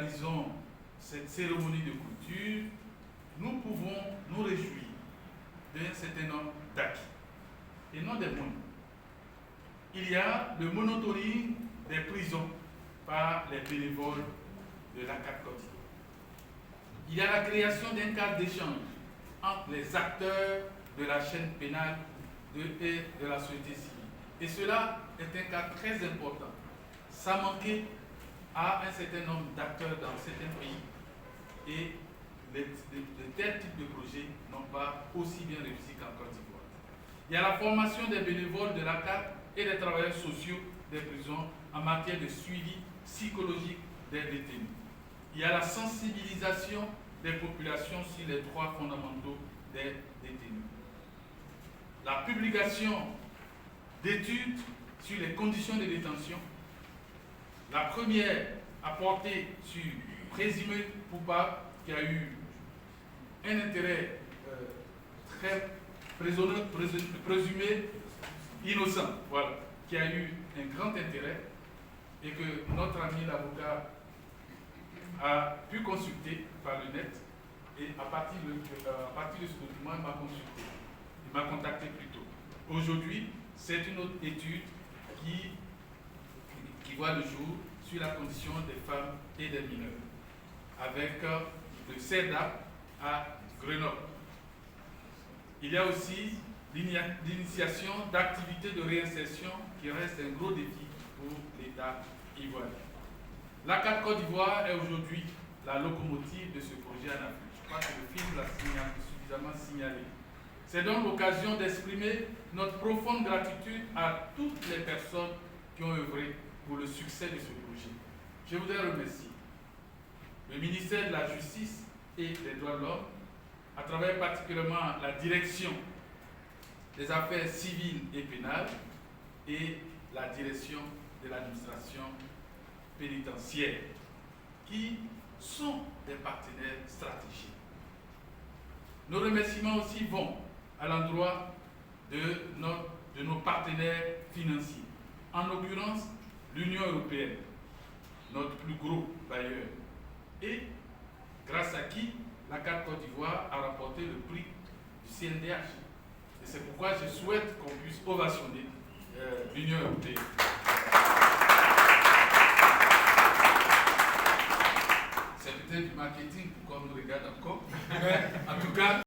réalisons cette cérémonie de clôture, nous pouvons nous réjouir d'un certain nombre d'acquis, et non des moindres. Il y a le monitoring des prisons par les bénévoles de la CAT Côte d'Ivoire. Il y a la création d'un cadre d'échange entre les acteurs de la chaîne pénale et de la société civile. Et cela est un cas très important. Ça manquait à un certain nombre d'acteurs dans certains pays et de tels types de projets n'ont pas aussi bien réussi qu'en Côte d'Ivoire. Il y a la formation des bénévoles de la CAT et des travailleurs sociaux des prisons en matière de suivi psychologique des détenus. Il y a la sensibilisation des populations sur les droits fondamentaux des détenus. La publication d'études sur les conditions de détention. La première a porté sur présumé coupable qui a eu un intérêt très présumé innocent, voilà, qui a eu un grand intérêt et que notre ami l'avocat a pu consulter par le net et à partir de ce document, il m'a consulté, il m'a contacté plutôt. Aujourd'hui, c'est une autre étude qui voit le jour sur la condition des femmes et des mineurs, avec le CEDAP à Grenoble. Il y a aussi l'initiation d'activités de réinsertion qui reste un gros défi pour l'État ivoirien. La CAT Côte d'Ivoire est aujourd'hui la locomotive de ce projet en Afrique. Je crois que le film l'a suffisamment signalé. C'est donc l'occasion d'exprimer notre profonde gratitude à toutes les personnes qui ont œuvré pour le succès de ce projet. Je voudrais remercier le ministère de la Justice et des Droits de l'Homme, à travers particulièrement la direction des affaires civiles et pénales et la direction de l'administration pénitentiaire, qui sont des partenaires stratégiques. Nos remerciements aussi vont à l'endroit de nos partenaires financiers, en l'occurrence l'Union européenne, notre plus gros bailleur, et grâce à qui la CAT Côte d'Ivoire a remporté le prix du CNDH. Et c'est pourquoi je souhaite qu'on puisse ovationner l'Union européenne. C'est peut-être du marketing pour qu'on nous regarde encore. En tout cas,